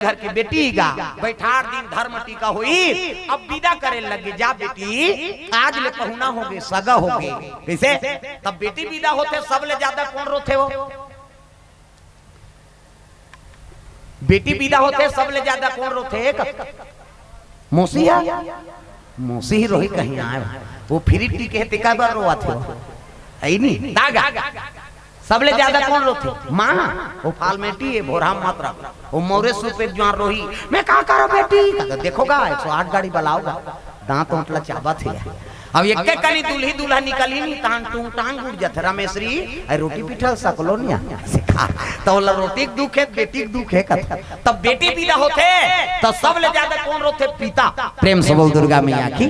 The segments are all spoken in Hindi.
घर के बेटी गा बैठार दिन धर्म टीका हुई। अब विदा करे लगे, जा बेटी आज ले पहुना होगे, सगा होगे। कैसे? तब बेटी विदा होते सब ले ज्यादा कौन रोते हो? बेटी विदा होते सब ले ज्यादा कौन रोते? मौसी मौसी ही रोही कहीं आए वो फिर टीके टिका बार रोआते हो है नहीं दागा। सबले ज्यादा कौन रोते? माँ वो फालमेटी है भोरा मात्रा वो मोरे सुपे जुआर रोही। मैं क्या करो बेटी? देखोगा 108 गाड़ी बलाओगा दांत उठला चाबा थे। अब एक के कनी दूल्ही दूल्हा निकली नहीं तान टूंग टांग उड़ जाते रमेश्वरी रोटी पिठल सकलो नहीं सिखा तो रोटी दुख है बेटी दुख है कथा। तब बेटी विदा होते तो सबले ज्यादा कौन रोते? पिता। प्रेम से बोल दुर्गा मैया की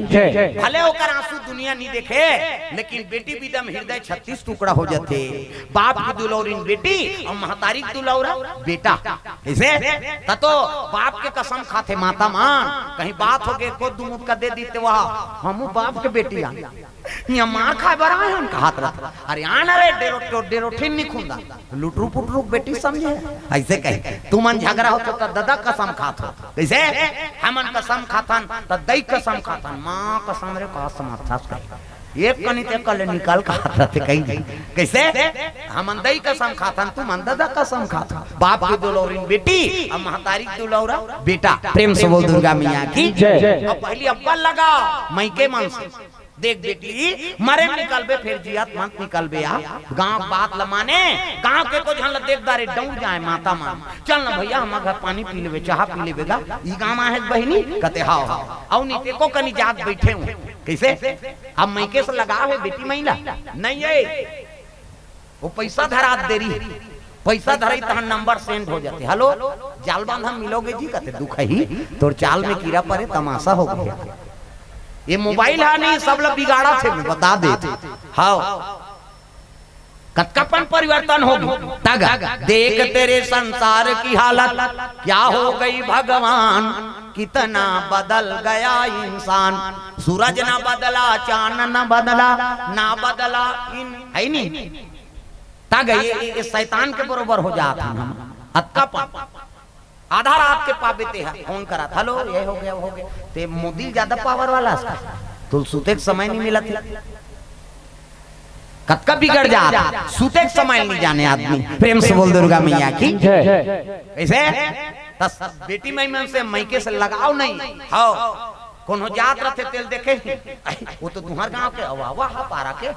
भले होकर आंसू दुनिया नहीं देखे लेकिन बेटी विदा में हृदय 36 टुकड़ा हो जाते। बाप की दुलौरीन बेटी और महतारी की दुलौरा बेटा। इसे तो बाप के कसम खाते माता मान कहीं बात हो गए को दूध का दे देते वहाँ हम बाप के बेटी यहाँ मार खा बरा है उनका हाथ रहा। अरे आना रे डेरोठिन नहीं खुंदा लुटरू पुटरू बेटी समझे ऐसे कहे तू मन झगड़ा हो तो दादा कसम खात हो। कैसे? हमन कसम खातन तो दई कसम खातन माँ कसम रे का समर्था एक कनी ते कल निकाल का हाथ रहते कहीं। कैसे? हमन दई कसम खातन तू मन दादा कसम खाता। बाप की दुलौरीन बेटी और महतारी की दुलौरा बेटा। प्रेम से बोल दुर्गा मैया की। अब पहली अब्बल लगा मैके मन से देख बेटी मरे निकलबे फिर जियात मत निकलबे आ गांव बात लमाने गांव के को जहां देख दारे डऊ जाए माता मान चल ना भैया हम घर पानी पी लेबे चाह पी लेबेगा ई गांव है बहिनी कते हां औ नी ते को कनी जाग बैठे हूं। कैसे? अब मैके से लगा है बेटी महिला नहीं है वो पैसा धरा देरी पैसा धराई तहन नंबर सेंड हो जाते। हेलो जाल बांध हम मिलोगे जी कते दुख ही तोर चाल में कीड़ा पड़े तमाशा हो गया। ये मोबाइल है नहीं सब लोग बिगाड़ा थे मैं बता दे। हाँ कतकापन परिवर्तन हो गया। देख तेरे संसार की हालत क्या हो गई भगवान कितना बदल गया इंसान। सूरज ना बदला चांद ना बदला इन है नहीं तागा ये शैतान के बरोबर हो जाता हम अतकापन आधा रात के पाबेते हैं फोन करा था लो ये हो गया वो हो गया ते मोदी ज्यादा पावर वाला तो सूते समय नहीं मिला था कतका बिगड़ जा सूते समय नहीं जाने आदमी। प्रेम से बोल दुर्गा मैया की। ऐसे बेटी महिमा से मैके से लगाओ नहीं हाँ कौन हो जात रहते तेल देखे वो तो तुम्हारे गांव के अवावा पारा के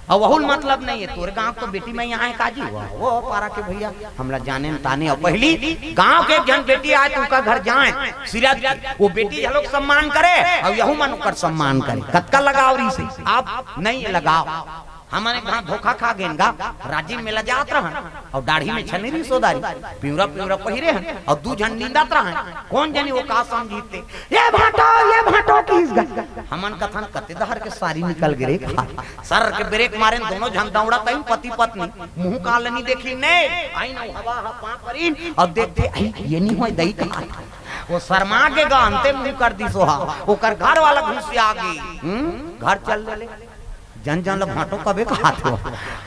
और वहुल मतलब नहीं है तोरे गांव तो बेटी मैं यहाँ है काजी वो पारा के भैया हमला जाने ताने और पहली गांव के जन बेटी आए तो उनका घर जाए सिराज वो बेटी लोग सम्मान करे और यहू मन कर सम्मान करे कतका लगाओ री से आप नहीं लगाओ। हमारे घर धोखा खा गेंगा राजीव मेला जात रहा और दाढ़ी में छनेरी सोदारी पिवरा पिवरा पहिरे हैं और दू जन नींदत रहा कौन जानी वो का समझीते ये भाटो किस गए हमन कथन कते दहर के सारी निकल गिरे सर के ब्रेक मारे दोनों जन दौड़ा तई पति पत्नी मुंह काल नहीं देखी ने आई न हवा पा परिन और देखते ये नहीं होय दई का वो शर्मा के गानते मुंह कर दी सोहा ओकर घर वाला घुस आ गई घर चल ले जन जन ल भाटो कबे खात हो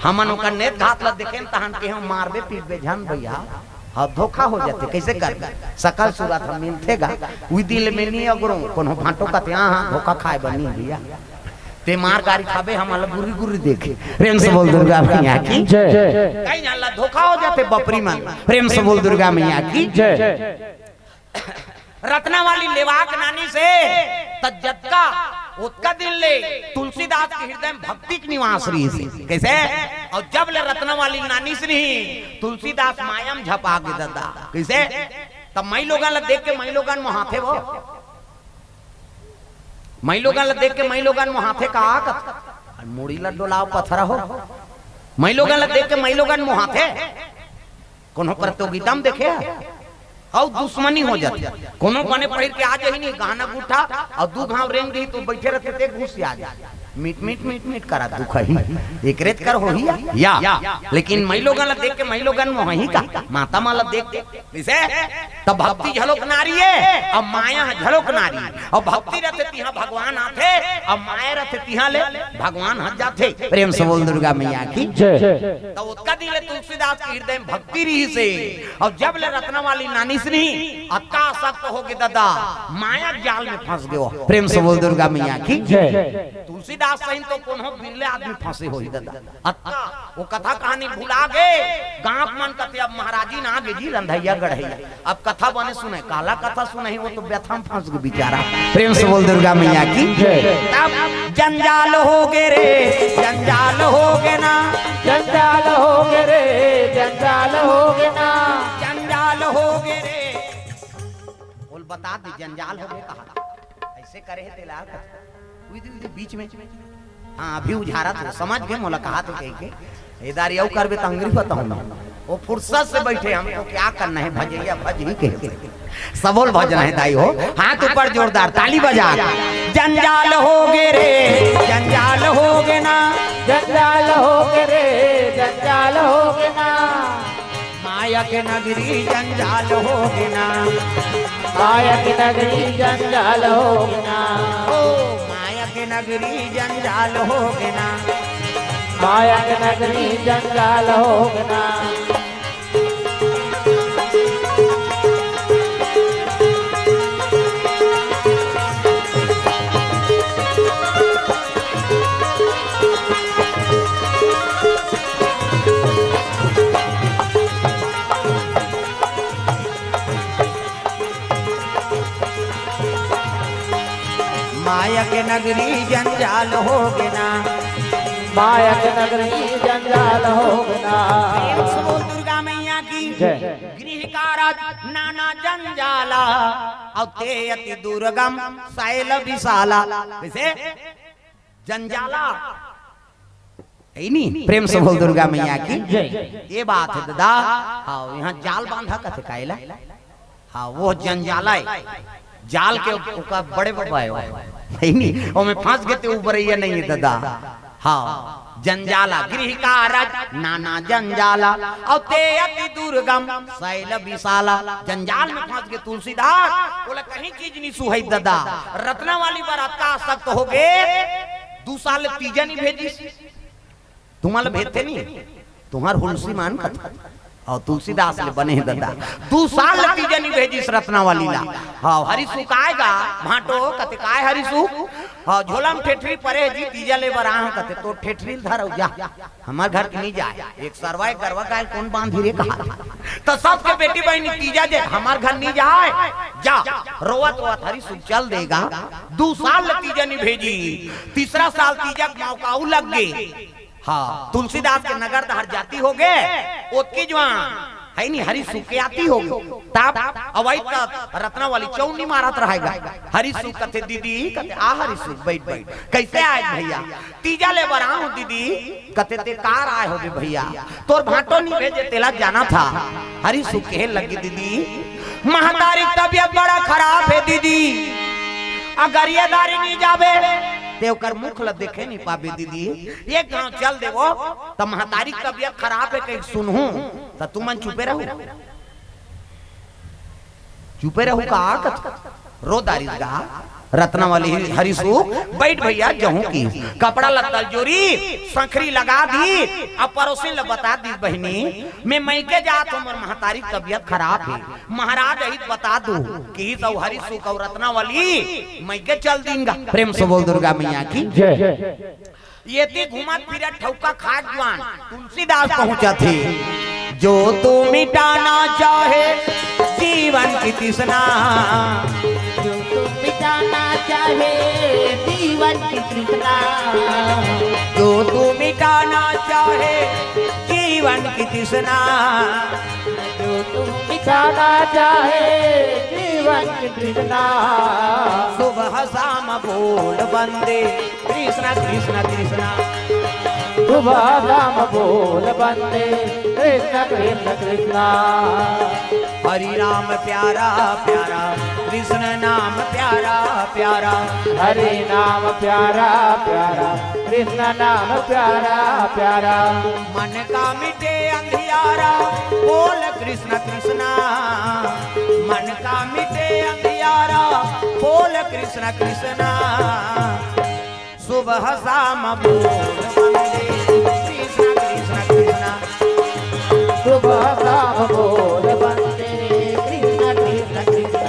हमन ओकर नेत घात ल देखेन तहन के हम मारबे पीटबे जान भैया अब धोखा हो जाते। कैसे कर सकल सूरत हम मिलथेगा उई दिल में नहीं अगरो कोनो भाटो का हां धोखा खाए बनी भैया ते मार गाड़ी खाबे हम ल गुरी गुरी देखे। प्रेम से बोल दुर्गा मैया की जय। कहीं अल्लाह धोखा हो जाते बपरी मन। प्रेम से बोल दुर्गा मैया की जय। रत्ना वाली लेवाक नानी से तज्जतका उत्का दिन ले तुलसीदास के हृदय में भक्ति की निवास रही थी। कैसे? और जब ले रत्ना वाली नानी से नहीं तुलसीदास मायम झपा के दादा। कैसे? तब मई लोगन ला देख के मई लोगन मुहाथे वो मई लोगन ला देख के मई लोगन मुहाथे का मुड़ी ला डोलाओ पत्थर हो मई लोगन ला देख के मई लोगन मुहाथे कोनो प्रतियोगिता में देखे और दुश्मनी हो जाती कोनो बने पहिर के आ जाही नहीं गाना गुठा और दू घाव रेंग रही तो बैठे रहते थे घुस आ जाए मीट मीट मीट मीट करा दुख ही एक रेत कर हो ही या लेकिन मई लोगन देख के मई लोगन मोही का माता माला देख के इसे तब भक्ति झलक नारी है अब माया झलक नारी और भक्ति रहते तिहा भगवान आते अब माया रहते तिहा ले भगवान हट जाते। प्रेम से बोल दुर्गा मैया की जय। तो उसका दिल तुलसीदास के हृदय में भक्ति रही से और जब ले रत्ना वाली नानी से नहीं अक्का सख्त हो गए दादा माया जाल में फंस गए। प्रेम से बोल दुर्गा मैया की जय। तुलसीदास सही तो कौन हो बिरले आदमी फंसे हो दादा अक्का वो कथा कहानी भुला गए गांव मन कथे अब महाराजी ना गे जी रंधैया गढ़ैया अब कथा बने सुने काला कथा सुने वो तो व्यथा में फंस गए बेचारा। प्रेम से बोल दुर्गा मैया की जय। तब जंजाल हो गे रे जंजाल हो गे ना जंजाल हो गे रे जंजाल हो गे ना जंजाल हो गे रे बोल बता दे जंजाल हो गे कहा ऐसे करे है तेला बीच में हाँ अभी उझारा था समझ गए मुलाकात कह के इधर यू करबे तो अंग्रेजी बताऊं ना वो फुर्सत से बैठे हमको क्या करना है भजैया भज ही कहते सबोल भजना है दाई हो हाथ ऊपर जोरदार ताली बजा जंजाल हो गे रे जंजाल हो गे ना जंजाल हो गे रे जंजाल हो गे ना माया के नगरी जंजाल हो गे ना माया की नगरी जंजाल हो गे ना ओ माया के नगरी जंजाल हो गे ना माया की नगरी जंजाल हो गे ना माया के नगरी जंजाल हो गे ना माया की नगरी जंजाल हो गे ना। दुर्गा मैया की गृह का राज नाना जंजाला और ते अति दुर्गम शैल विशाला वैसे जंजाला है नहीं। प्रेम से बोल दुर्गा मैया की ये बात है दादा। हाँ यहाँ जाल बांधा कथे कायला हाँ वो जंजाला है जाल के ऊपर बड़े बड़े नहीं और मैं फंस गए थे ऊपर ये नहीं है दादा। हाँ जंजाला गृह का राज नाना जंजाला और ते अति दुर्गम शैल विशाला जंजाल में फंस गए तुलसीदास बोला कहीं चीज नहीं सुहाई दादा रत्ना वाली बारात का सख्त हो गए 2 साल तीजा नहीं भेजी तुम्हारे भेजते नहीं तुम्हार हुलसी मान कथा और तुलसीदास ले बने दादा 2 साल तीजा नहीं भेजी रत्ना वाली ला। हाँ हरिसु आएगा भाटो कते काय हरिसु हाँ झोला में ठेठरी परे जी तीजा ले बराह कते तो ठेठरी धर जा हमार घर के नहीं जाए एक सरवाई करवा गाय कौन बांधी रे कहा तो सबके बेटी बहनी तीजा जे हमार घर नहीं जाए जा रोवत रोवत हरिसु चल देगा 2 साल तीजा नहीं भेजी 3रा साल तीजा मौकाऊ लग गए। हाँ तुलसीदास के नगर हर जाती हो गए ओतकी जवान है नहीं हरिसु के आती हो तब अवैध तक रत्ना वाली चौनी मारत रहेगा हरिसु कथे दीदी कथे आ हरिसु बैठ बैठ कैसे आए भैया तीजा ले बरा हूं दीदी कथे ते कार आए हो भैया तोर भाटो नहीं भेजे तेला जाना था हरिसु कहे लगी दीदी महतारी तबियत बड़ा खराब है दीदी अगर ये दारी नहीं जावे देवकर मुख ल देखे नहीं पाबे दीदी एक गांव चल देवो तो महतारी तबियत खराब है कहीं सुनहू तो तुम चुपे रहो का रो दारिस गा रत्ना वाली हरिसु बैठ भैया जहूं की कपड़ा लत्तल जोरी संखरी लगा दी अब पड़ोसी ल बता दी बहनी मैं मैके जात हूं महतारी तबियत खराब है महाराज यही बता दू कि तो हरिसु का रत्ना वाली मैके चल दूंगा। प्रेम से बोल दुर्गा मैया की ये थी घुमा फिरा ठौका खाट जवान तुलसीदास पहुंचा थे जो तू मिटाना चाहे जीवन की तृष्णा जो तू मिटाना चाहे जीवन की तृष्णा जो तू मिटाना चाहे जीवन की तृष्णा जो तू मिटाना चाहे जीवन की तृष्णा सुबह शाम बोल बंदे कृष्ण कृष्ण कृष्ण सुबह शाम बोल बंदे कृष्ण कृष्ण कृष्ण हरि राम प्यारा प्यारा कृष्ण नाम प्यारा प्यारा, हरि नाम प्यारा प्यारा, कृष्ण नाम प्यारा प्यारा। मन का मिटे अंधियारा, बोल कृष्ण कृष्णा। मन का मिटे अंधियारा, बोल कृष्ण कृष्णा। सुबह शाम बोल वंदे कृष्ण कृष्ण कृष्णा। सुबह शाम बोल वंदे कृष्ण कृष्ण कृष्ण।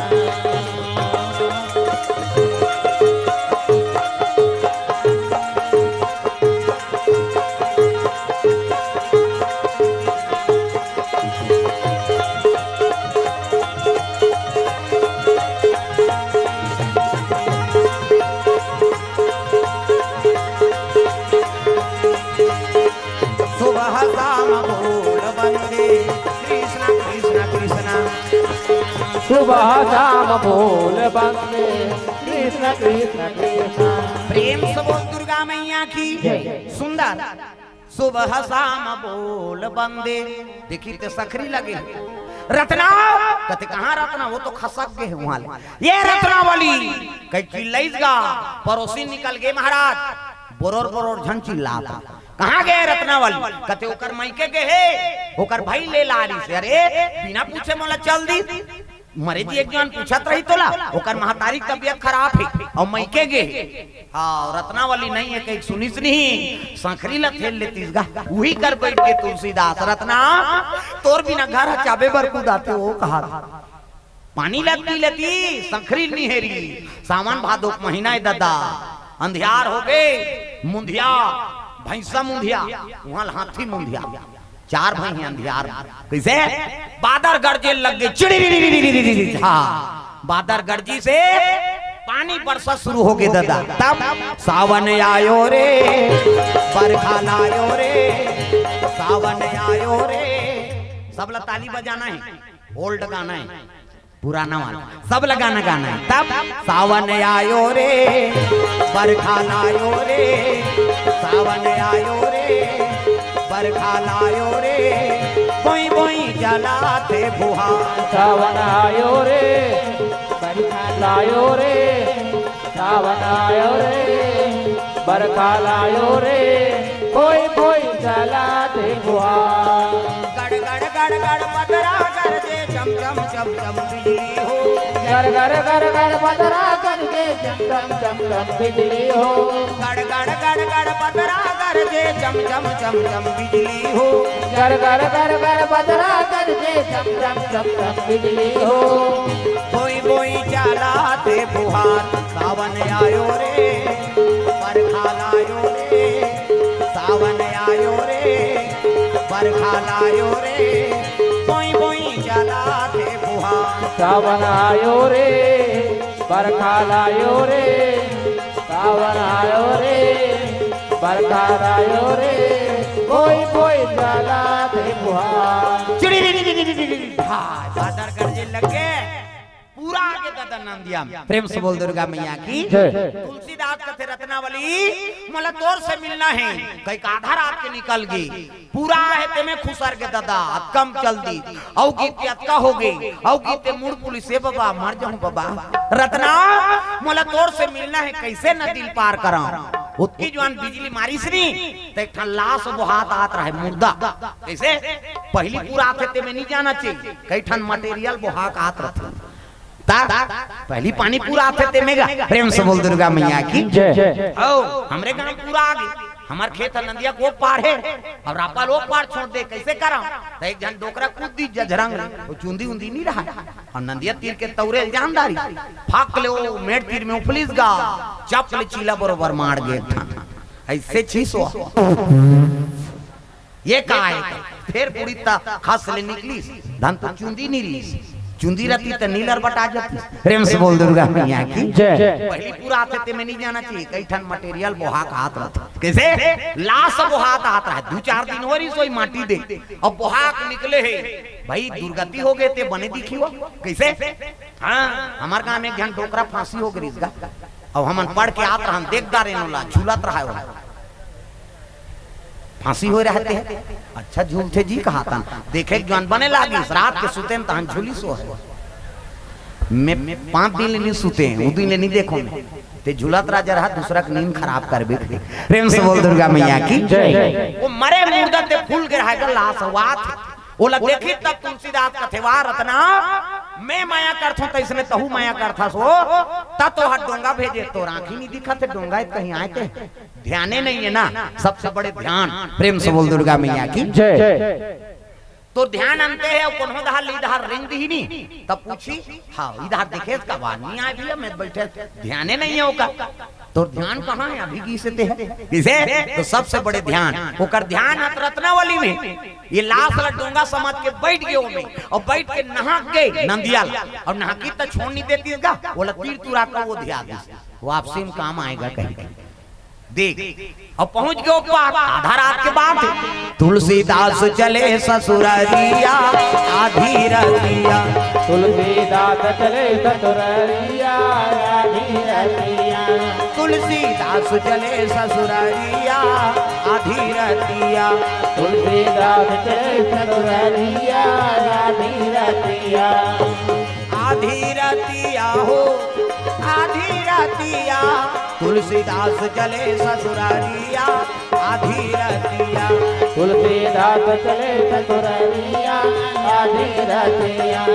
सुबह शाम बोल वंदे कृष्ण कृष्ण कृष्णा। सुबह शाम बोल वंदे कृष्ण कृष्ण कृष्ण। प्रेम से बोल दुर्गा मैया की जय। सुंदर। सुबह शाम बोल वंदे। देखी तो सखरी लगे रत्ना, कहते कहाँ रत्ना, वो तो खसक गए वहां। ये रत्नावली कई चिल्लाइगा, पड़ोसी निकल गए महाराज, बोरोर बोरोर झन चिल्लाता। कहाँ गए रत्नावली? कहते ओकर मायके गए, ओकर भाई ले लारी से। अरे बिना पूछे मोला चल दी। मरे जी एक जन पूछत रही तोला, ओकर महतारी तबियत खराब है और मायके गए। हाँ रत्नावली नहीं है, कहीं सुनिस नहीं, संखरी ला थेल लेतीस गा, वही कर बैठ के तुलसीदास। रत्ना तोर बिना घर चाबे बर कुदाते हो कहा। पानी लगती लेती संखरी निहेरी। सावन भादो महीना है दादा, अंधियार हो गए। मुंधिया भैंसा मुंधिया, वहां हाथी मुंधिया, चार भाई हैं अंधियार। कैसे बादर गरजे लग गए, चिड़ी। हाँ बादर गरजी से पानी बरसा शुरू हो गए दादा। तब सावन आयो रे, बरखा लायो रे, सावन आयो रे। सब ला ताली बजाना है, ओल्ड गाना है, पुराना वाला सब लगाना गाना है। तब सावन आयो रे, बरखा लायो रे, सावन आयो रे, बरखा लायो रे। बोई बोई जलाते फुहार, सावन आयो रे, बरखा लायो रे, सावन आयो रे, बरखा लायो रे। कोई कोई जलाते फुहार। गड़ गड़ गड़ गड़ पतरा कर दे, चम चम चम चम बिजली हो। घर घर घर घर बदरा करके चम चम चम चम बिजली हो। गड़ गड़ गड़ गड़ पतरा कर दे, चम चम चम चम बिजली हो। घर घर घर घर बदरा करके चम चम चम चम बिजली हो। बोई बोई जलाते फुहार, सावन आयो रे, बरखा लायो रे, सावन आयो रे, बरखा लायो रे। बोई बोई जलाते फुहार, सावन आयो रे, बरखा लायो रे, सावन आयो रे, बरखा लायो रे। कोई कोई जलाते फुहार। बादर गरजे लगे पूरा आगे दादा नाम दिया। प्रेम से बोल दुर्गा मैया की जय। तुलसीदास कथे रत्नावली मोला तोर से मिलना है। कई आधा रात के निकल गई, पूरा है ते में खुसर के दादा कम चल दी। औ गीत अतका हो गई, औ गीत मूड पुलिस से बाबा मर जाऊं बाबा। रत्ना मोला तोर से मिलना है, कैसे न दिल पार करा। उत्की जवान बिजली मारी सनी ते एक लाश वो हाथ आत रहे मुर्दा। कैसे पहली पूरा आते ते में नहीं जाना चाहिए, कई ठन मटेरियल वो हाथ आत रहते। पहली पानी पूरा आते ते मेगा। प्रेम से बोल दुर्गा मैया की जय। ओ हमरे गांव पूरा आ गई, हमार खेत नंदिया को पार है और रापा लोग पार छोड़ दे, कैसे करा। तो एक जन डोकरा कूद दी जझरंग, वो चुंदी उंदी नहीं रहा और नंदिया तीर के तौरे जानदारी फाक ले वो मेड़ तीर में उफलिस गा, चप ले चीला बरोबर मार गए। ऐसे छीसो ये का है। फिर पूरी खास ले निकली, धन तो चुंदी नहीं रही, चुंदी रहती तो नीलर बटा जाती। प्रेम से बोल दुर्गा मैया की जय। पहली पूरा आते ते में नहीं जाना चाहिए, कई ठन मटेरियल बोहा का हाथ रहता। कैसे लाश बोहा का हाथ है, 2-4 दिन हो रही सोई माटी दे और बोहा निकले है। भाई दुर्गति हो गए ते बने दिखी हो कैसे। हाँ हमारे गांव में एक जन डोकरा फांसी हो गई इसका, अब हम पढ़ के आत रहा देखदार एनोला झूलत रहा है, फांसी हो रहते हैं। अच्छा झूलते जी कहा था, देखे जवान बने लागी रात के सुते में तहन झूली सो है। मैं 5 दिन ले नहीं सुते हैं, वो दिन ले नहीं देखो मैं ते झुलत राजा रहा दूसरा की नींद खराब कर बे। प्रेम से बोल दुर्गा मैया की जय। वो मरे मुर्दा ते फूल गिराएगा लाश वात वो लग देखी तब तुलसीदास कथेवार रत्ना मैं माया करथूं त इसने तहु माया करथा सो त तो हट डोंगा भेजे तो आंखी नहीं दिखा थे डोंगा कहीं आए थे ध्याने नहीं है ना सबसे बड़े ध्यान। प्रेम से बोल दुर्गा मैया की जय। तो ध्यान अंते है कौन दहार लीधार रिंग दी नहीं तब पूछी हाँ इधर देखे इसका बात नहीं आए भैया मैं बैठे ध्याने नहीं है होगा तो ध्यान कहाँ है अभी किसे किसे तो सबसे बड़े ध्यान होकर ध्यान रत्नावली में ये लाश डोंगा समझ के बैठ गए में और बैठ के नहा गए नंदियाल और नहा की तो छोड़ नहीं देती बोला तीर तुरा का वो ध्यान वो आपसे काम आएगा कहीं देख और पहुंच गए पार आधा रात के बाद तुलसीदास चले ससुरारिया आधी रतिया तुलसीदास चले ससुरारिया आधी रतिया तुलसीदास चले ससुरारिया आधी रतिया तुलसीदास चले ससुरारिया आधी रतिया आधी रतिया हो आधी रतिया तुलसीदास चले ससुरारिया आधी रतिया तुलसीदास चले ससुरारिया आधी रतिया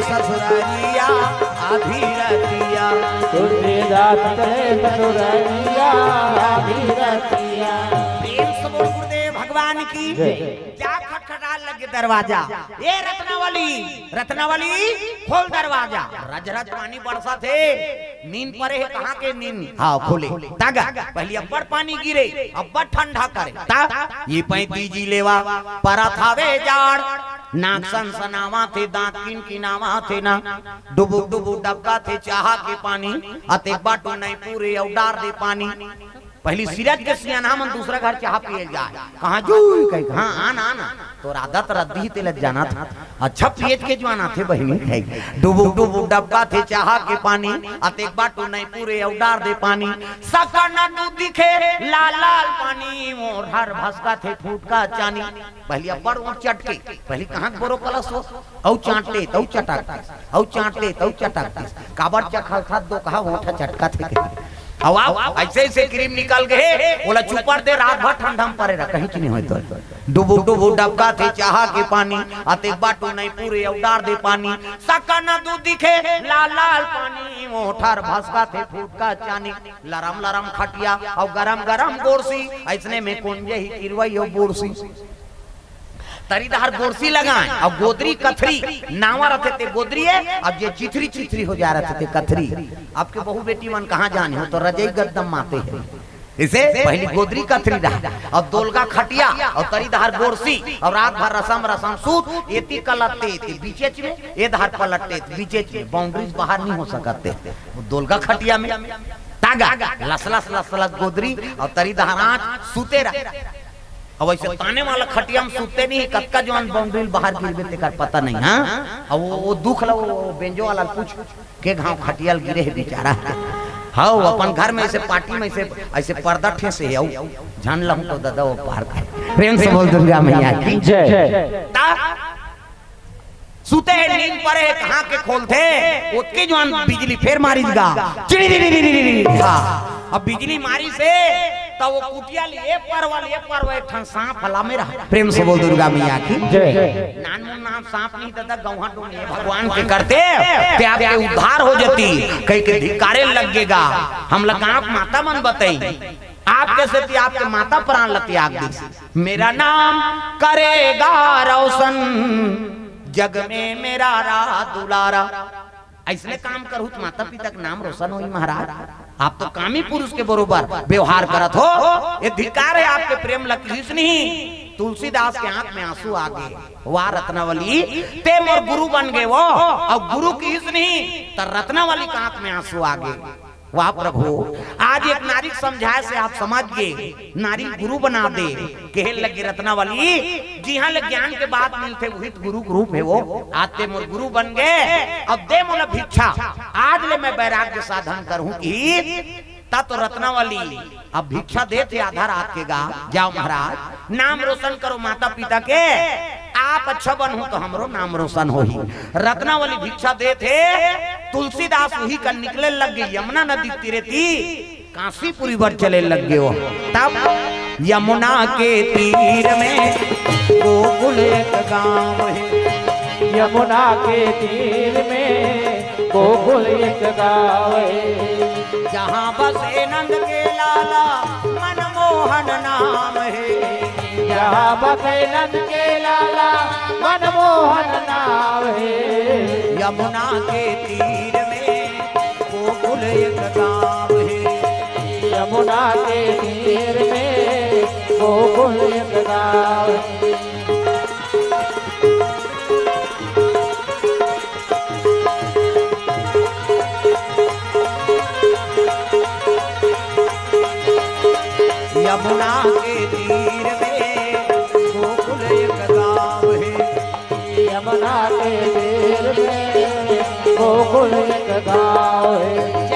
ससुरारिया आधी रतिया तुलसीदास चले ससुरारिया आधी रतिया। प्रेम से बोल गुरुदेव भगवान की क्या खटखटा लगे दरवाजा ये रत्नावली खोल दरवाजा रज रज पानी बरसा थे नींद परे है कहाँ के नींद हाँ खोले तागा पहले अब्बड़ पानी गिरे अब्बड़ ठंडा करे ता ये 35 लेवा परा थावे जाड़ नाक सनसनावा थे दांत किनकिनावा थे ना डुबु डुबु डबका थे चाहा के पानी अते बाटो नहीं पूरे और डार दे पानी पहली सिरज के सियाना मन दूसरा घर चाह पिए जाए कहाँ जू कहीं कहाँ आना आना तो आदत रद्दी ते लग जाना था अच्छा पियज के जवाना थे बहनी डुबु डुबु डबका थे चाहा के पानी अते बाटो नहीं पूरे और डार दे पानी सकना दूध दिखे लाल लाल पानी मोर हर भसका थे फूट का चानी पहली अब्बड़ वो चटके पहली कहाँ बोरो कलस हो औ चाटते तो चटकते औ चाटते तो चटकते काबर चखल था दो कहा ओठा चटका थे अब ऐसे ऐसे क्रीम निकल गए बोला चुपर दे रात भर ठंडा में पड़े रहा कहीं की नहीं होता डुबु डुबु डबका थे चाहा के पानी अते बाटो नहीं पूरे उडार दे पानी सकना दूध दिखे लाल लाल पानी मोठार भसका थे फूट का चानी लरम लरम खटिया और गरम गरम गोरसी ऐसने में कुंजे ही किरवई और बोरसी तरीदार गोरसी लगाए और गोदरी कथरी नावा रहते थे गोदरी है अब ये चिथरी चिथरी हो जा रहे थे कथरी आपके बहू बेटी मन कहाँ जाने हो तो रजई गद्दम माते हैं इसे पहली गोदरी कथरी रहा और दोलगा खटिया और तरीदार गोरसी और रात भर रसम सूत ये कलटते थे बीचे में ये धार पलटते थे बीचे में बाउंड्रीज बाहर नहीं हो सकते दोलगा खटिया में तागा लसलस लसलस गोदरी और तरीदार सूते रहा अब ऐसे ताने वाला खटिया में सूते नहीं कक्का जवान बाउंड्री बाहर गिरबे तेकर पता नहीं हाँ अब वो दुख लो बेंजो वाला पूछ के घाव खटियाल गिरे है बेचारा हाँ अपन घर में ऐसे पार्टी में ऐसे पर्दा ठेसे है जान लहूं तो दादा वो पार करे। प्रेम से बोल दुर्गा मैया की जय। सूते है नींद पड़े है कहाँ के खोलते उसके जवान बिजली फिर मारीगा अब बिजली मारी से तो वो कुटिया लिए पर एक ठन सांप हला में रहा। प्रेम से बोल दुर्गा मैया की जय। नान मुन नाम सांप नहीं दादा गौहा डोंगे भगवान के करते ते आपके उद्धार हो जाती कहीं के धिकारे लगेगा हम लग आप माता मन बताई आप कैसे थी आपके माता प्राण लती आग मेरा नाम करेगा रोशन जग में मेरा रा दुलारा ऐसे काम करूँ तो माता पिता का नाम रोशन हो महाराज आप तो कामी पुरुष के बरोबर व्यवहार करत हो ये धिकार है आपके प्रेम लकीस नहीं तुलसीदास के आंख में आंसू आ गए वाह रत्नावली ते मोर गुरु बन गए वो और गुरु की हिस नहीं तो रत्नावली के आंख में आंसू आ गए वाह प्रभु, आज एक नारी समझाए से आप समझ गए, नारी गुरु बना दे कहे लगे रत्नावली। जी हाँ, ले ज्ञान के बात मिलते वही तो गुरु रूप है वो। आते मोर गुरु बन गए, अब दे मोला भिक्षा, आज ले मैं वैराग्य साधन करूं की तो रत्नावली अब भिक्षा दे थे आधा रात के गा। जाओ महाराज, नाम रोशन करो माता पिता के, आप अच्छा बनो तो हमरो नाम रोशन हो ही। रत्नावली भिक्षा दे थे, तुलसीदास वही का निकले लग गए यमुना नदी तीरे थी, काशीपुरी वर चले लग गए वो। तब यमुना के तीर में गोकुल एक गांव है, यमुना के तीर में गोकुल एक गाँव है, जहाँ बसे नंद के लाला मनमोहन नाम है, जहाँ बसे नंद के लाला मनमोहन नाम है, यमुना के तीर में गोकुल एक गाँव है, यमुना के तीर में गोकुल एक गाँव है। यमुना के तीर में गोकुल एक गाँव है, यमुना के तीर में गोकुल एक गाँव है,